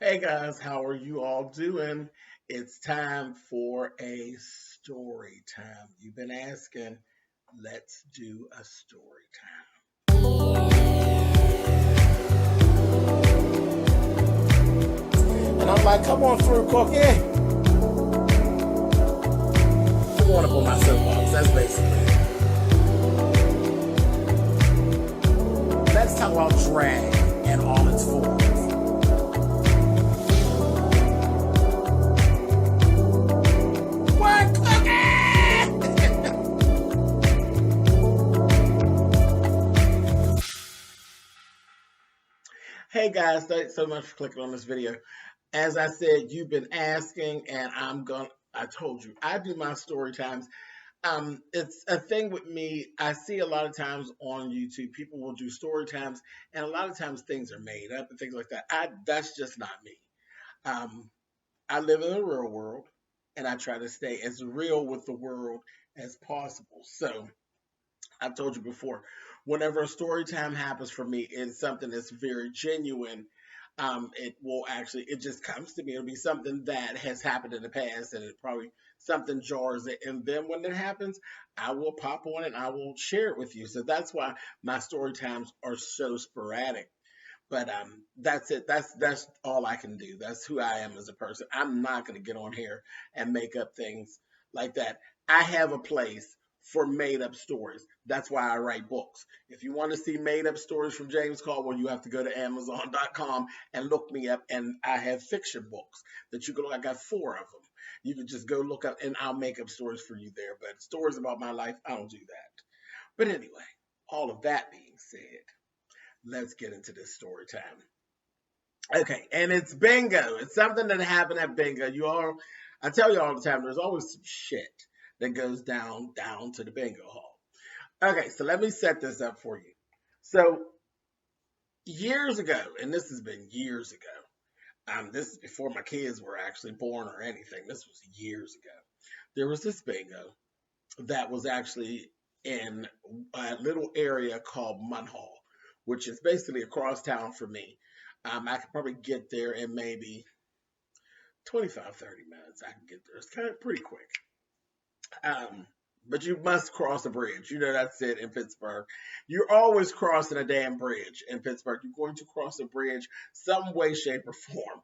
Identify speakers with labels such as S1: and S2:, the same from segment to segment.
S1: Hey guys, how are you all doing? It's time for a story time. You've been asking, let's do a story time. And I'm like, come on through, Cookie. I want to put my soapbox. That's basically it. Let's talk about drag and all its forms. What, Hey guys, thanks so much for clicking on this video. As I said, you've been asking, and I told you, I do my story times. It's a thing with me. I see a lot of times on YouTube, people will do story times, and a lot of times things are made up and things like that. That's just not me. Um, I live in the real world, and I try to stay as real with the world as possible. So I've told you before, whenever a story time happens for me, it's something that's very genuine. It just comes to me. It'll be something that has happened in the past, and it probably something jars it. And then when it happens, I will pop on it and I will share it with you. So that's why my story times are so sporadic. But that's it. That's all I can do. That's who I am as a person. I'm not going to get on here and make up things like that. I have a place for made up stories. That's why I write books. If you want to see made up stories from James Colwell, you have to go to Amazon.com and look me up. And I have fiction books that you can look. I got 4 of them. You can just go look up, and I'll make up stories for you there. But stories about my life, I don't do that. But anyway, all of that being said, let's get into this story time. Okay, and it's bingo. It's something that happened at bingo. I tell you all the time, there's always some shit that goes down to the bingo hall. Okay, so let me set this up for you. So years ago, and this has been years ago. This is before my kids were actually born or anything. This was years ago. There was this bingo that was actually in a little area called Munhall, which is basically across town from me. I could probably get there in maybe 25, 30 minutes. I can get there. It's kind of pretty quick. But you must cross a bridge. You know, that's it in Pittsburgh. You're always crossing a damn bridge in Pittsburgh. You're going to cross a bridge some way, shape, or form.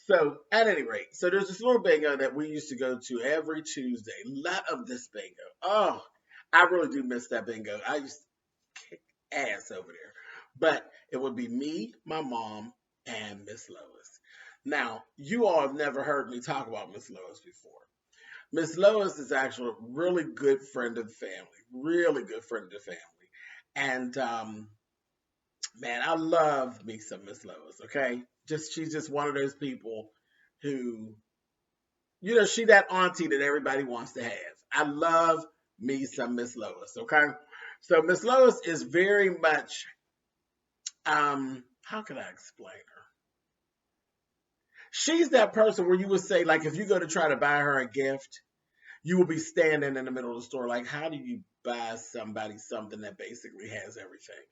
S1: So, at any rate, so there's this little bingo that we used to go to every Tuesday. Love this bingo. Oh, I really do miss that bingo. I used to kick ass over there. But it would be me, my mom, and Miss Lois. Now, you all have never heard me talk about Miss Lois before. Miss Lois is actually a really good friend of the family, really good friend of the family. And man, I love me some Miss Lois, okay? She's just one of those people who, she that auntie that everybody wants to have. I love me some Miss Lois, okay? So Miss Lois is very much how can I explain her? She's that person where you would say, like, if you go to try to buy her a gift, you will be standing in the middle of the store, like, how do you buy somebody something that basically has everything?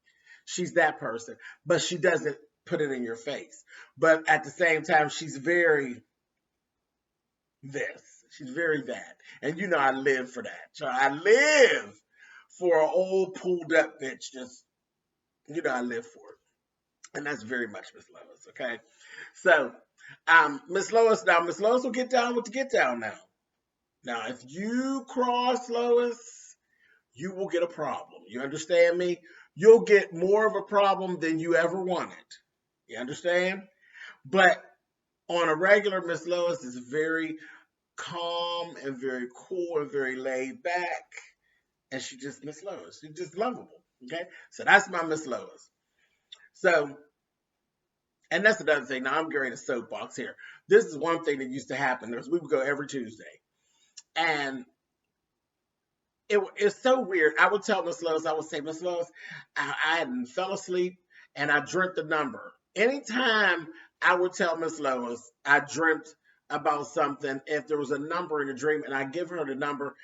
S1: She's that person, but she doesn't put it in your face. But at the same time, she's very this. She's very that. And I live for that. So I live for an old pulled up bitch. Just, I live for it. And that's very much Miss Lois, okay? So, Miss Lois will get down with the get down now. Now, if you cross Lois, you will get a problem. You understand me? You'll get more of a problem than you ever wanted. You understand? But on a regular, Miss Lois is very calm and very cool and very laid back. And she's just Miss Lois. She's just lovable. Okay? So that's my Miss Lois. So, and that's another thing. Now I'm getting a soapbox here. This is one thing that used to happen. We would go every Tuesday. And it's so weird. I would tell Miss Lois, I would say, Miss Lois, I fell asleep and I dreamt the number. Anytime I would tell Miss Lois I dreamt about something, if there was a number in a dream and I give her the number,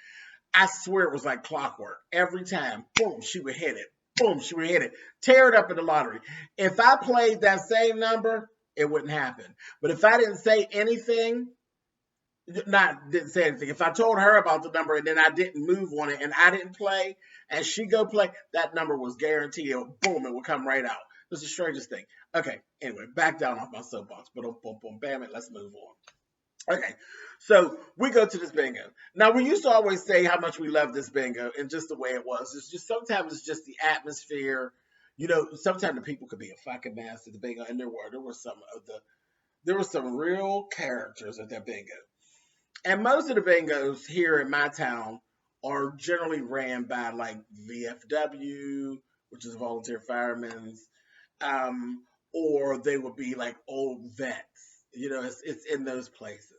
S1: I swear it was like clockwork. Every time, boom, she would hit it. Boom, she would hit it. Tear it up in the lottery. If I played that same number, it wouldn't happen. But if I didn't say anything, didn't say anything. If I told her about the number and then I didn't move on it and I didn't play and she go play, that number was guaranteed. Boom, it would come right out. It was the strangest thing. Okay, anyway, back down off my soapbox. Boom, boom, boom, bam it. Let's move on. Okay, so we go to this bingo. Now, we used to always say how much we love this bingo and just the way it was. It's just sometimes it's just the atmosphere. You know, sometimes the people could be a fucking mess at the bingo, and there were some real characters at that bingo. And most of the bingos here in my town are generally ran by like VFW, which is volunteer firemen's, or they would be like old vets. You know, it's in those places.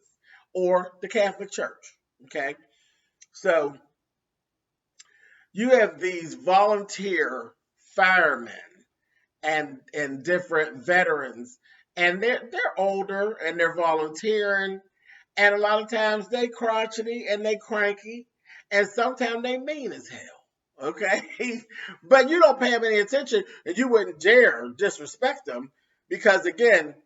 S1: Or the Catholic Church. Okay. So you have these volunteer firemen and different veterans, and they're older and they're volunteering. And a lot of times they crotchety and they cranky, and sometimes they mean as hell, okay? But you don't pay them any attention, and you wouldn't dare disrespect them because, again,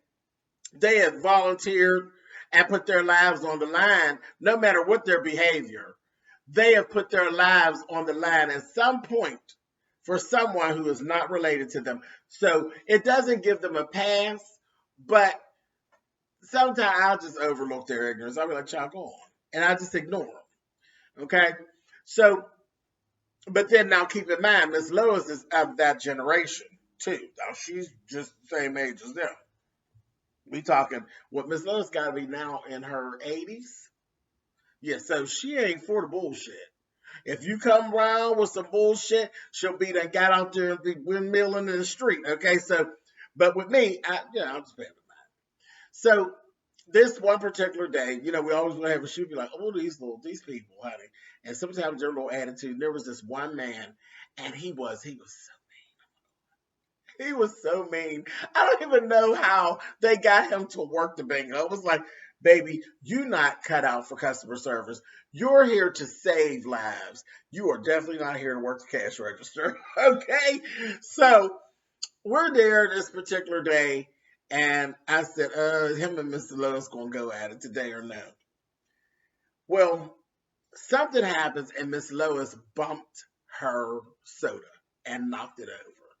S1: they have volunteered and put their lives on the line, no matter what their behavior. They have put their lives on the line at some point for someone who is not related to them. So it doesn't give them a pass, but sometimes I'll just overlook their ignorance. I'll be like, "Child, go on," and I just ignore them. Okay, so, but then now keep in mind, Miss Lois is of that generation too. Now she's just the same age as them. We talking what Miss Lois got to be now in her 80s. Yeah, so she ain't for the bullshit. If you come around with some bullshit, she'll be that got out there and be windmilling in the street. Okay, so, but with me, I'm just paying. So this one particular day, you know, we always would have a shoot, be like, "Oh, these people, honey," and sometimes their little attitude. There was this one man, and he was so mean. He was so mean. I don't even know how they got him to work the bingo. It was like, "Baby, you not cut out for customer service. You're here to save lives. You are definitely not here to work the cash register." Okay, so we're there this particular day. And I said, him and Mr. Lois gonna go at it today or no? Well, something happens and Miss Lois bumped her soda and knocked it over.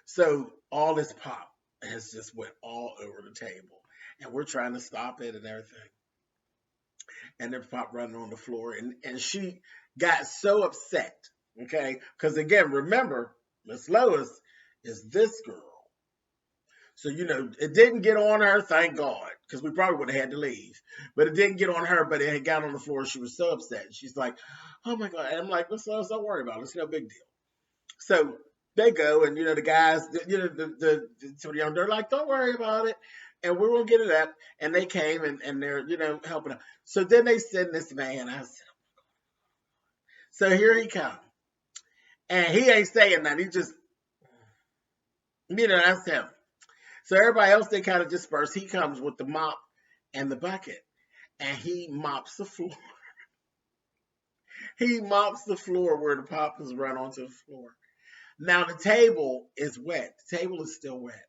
S1: So all this pop has just went all over the table. And we're trying to stop it and everything. And there's pop running on the floor. And she got so upset, okay? Because again, remember, Miss Lois is this girl. So, you know, it didn't get on her, thank God, because we probably would have had to leave. But it didn't get on her, but it had got on the floor. She was so upset. She's like, "Oh, my God." And I'm like, "Miss Lois, don't worry about it. It's no big deal." So they go, and, you know, the guys, you know, some of the young, they're like, "Don't worry about it. And we're going to get it up." And they came, and they're, you know, helping out. So then they send this man. I said, so here he comes. And he ain't saying nothing. He just, you know, that's him. So everybody else, they kind of disperse. He comes with the mop and the bucket, and he mops the floor. He mops the floor where the pop has run onto the floor. Now the table is wet. The table is still wet.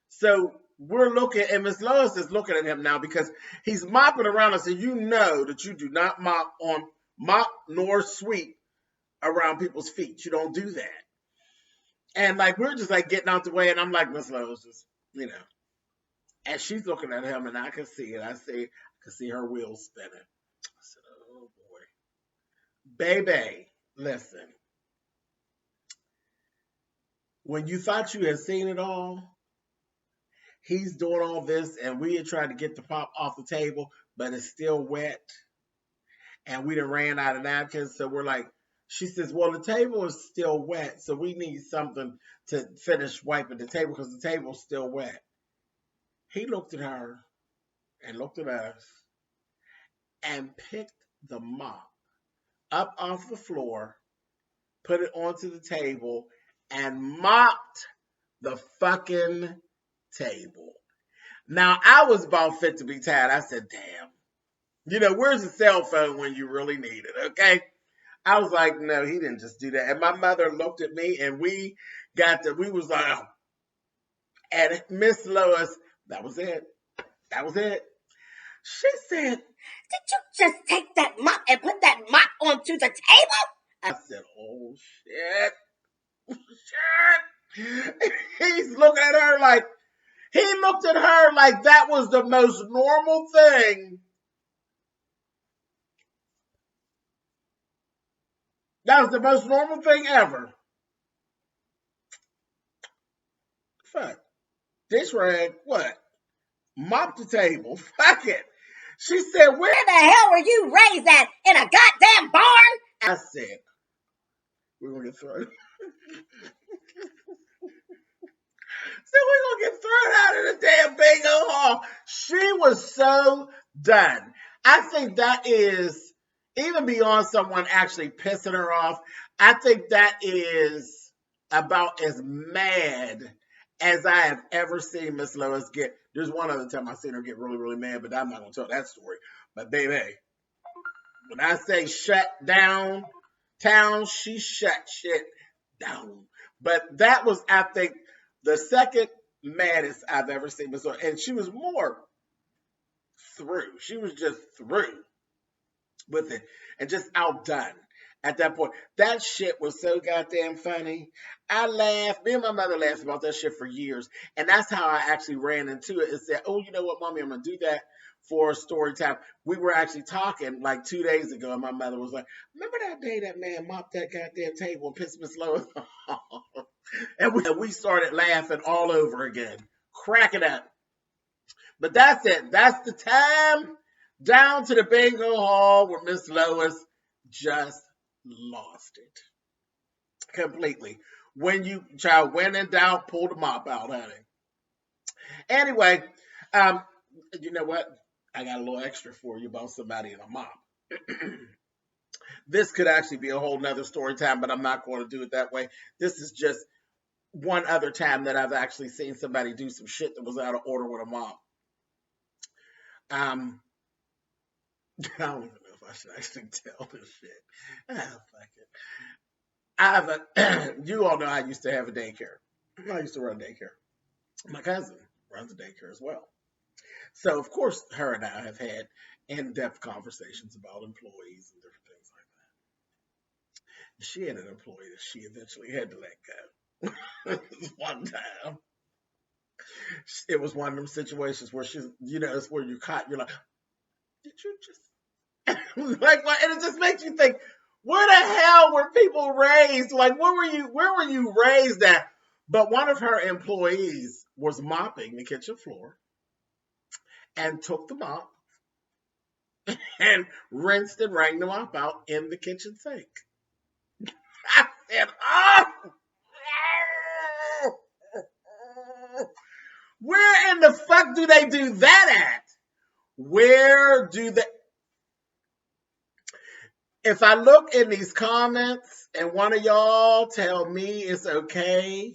S1: So we're looking, and Miss Lois is looking at him now because he's mopping around us, and you know that you do not mop nor sweep around people's feet. You don't do that. And like we're just like getting out the way, and I'm like, "Miss Lois, just, you know." And she's looking at him, and I can see it. I can see her wheels spinning. I said, "Oh boy, baby, listen. When you thought you had seen it all, he's doing all this, and we had tried to get the pop off the table, but it's still wet, and we done ran out of napkins. So we're like." She says, "Well, the table is still wet, so we need something to finish wiping the table because the table's still wet." He looked at her and looked at us and picked the mop up off the floor, put it onto the table, and mopped the fucking table. Now, I was about fit to be tired. I said, "Damn. You know, where's the cell phone when you really need it, okay?" I was like, "No, he didn't just do that." And my mother looked at me, and we was like, And Miss Lois, that was it. That was it. She said,
S2: "Did you just take that mop and put that mop onto the table?"
S1: I said, oh, shit. Shit. He's looking at her like, he looked at her like that was the most normal thing. That was the most normal thing ever. Fuck. Dish rag, what? Mop the table. Fuck it. She said, where
S2: "Where the hell were you raised at? In a goddamn barn?"
S1: I said, we're going to get thrown. So we're going to get thrown out of the damn bingo hall. She was so done. I think that is, even beyond someone actually pissing her off, I think that is about as mad as I have ever seen Miss Lois get. There's one other time I've seen her get really, really mad, but I'm not going to tell that story. But baby, when I say shut down town, she shut shit down. But that was, I think, the second maddest I've ever seen Miss Lois. And she was more through. She was just through with it and just outdone at that point. That shit was so goddamn funny. I laughed. Me and my mother laughed about that shit for years. And that's how I actually ran into it and said, oh, you know what, Mommy, I'm going to do that for story time. We were actually talking like 2 days ago, and my mother was like, remember that day that man mopped that goddamn table and pissed Miss Lois off? And we started laughing all over again, cracking up. But that's it. That's the time down to the bingo hall where Miss Lois just lost it completely. When you child, when in doubt, pull the mop out, honey. Anyway, you know what? I got a little extra for you about somebody in a mop. This could actually be a whole nother story time, but I'm not going to do it that way. This is just one other time that I've actually seen somebody do some shit that was out of order with a mop. I don't even know if I should actually tell this shit. Fuck it. You all know I used to have a daycare. I used to run daycare. My cousin runs a daycare as well. So, of course, her and I have had in-depth conversations about employees and different things like that. She had an employee that she eventually had to let go. One time. It was one of them situations where she's, it's where you're caught. You're like, did you just like what? And it just makes you think, where the hell were people raised? Like, where were you raised at? But one of her employees was mopping the kitchen floor and took the mop and rinsed and wrung the mop out in the kitchen sink. I said, oh! Where in the fuck do they do that at? Where do they? If I look in these comments and one of y'all tell me it's okay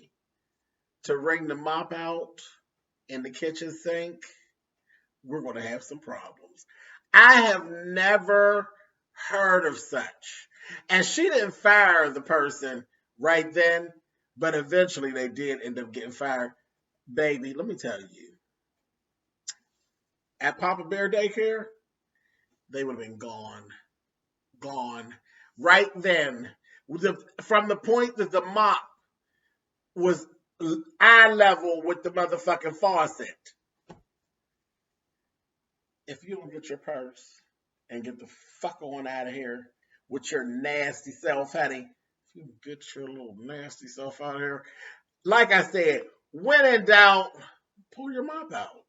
S1: to wring the mop out in the kitchen sink, we're going to have some problems. I have never heard of such. And she didn't fire the person right then, but eventually they did end up getting fired. Baby, let me tell you, at Papa Bear Daycare, they would have been gone right then. From the point that the mop was eye level with the motherfucking faucet. If you don't get your purse and get the fuck on out of here with your nasty self, honey, if you get your little nasty self out of here, like I said, when in doubt, pull your mop out.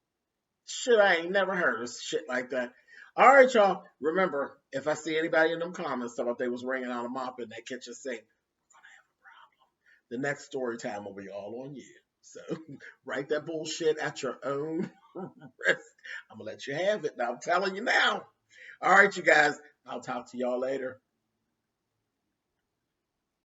S1: Shit, I ain't never heard of shit like that. All right, y'all. Remember, if I see anybody in them comments talking about they was wringing out a mop in that kitchen sink, we're gonna have a problem. The next story time will be all on you. So write that bullshit at your own risk. I'm gonna let you have it. Now I'm telling you now. All right, you guys. I'll talk to y'all later.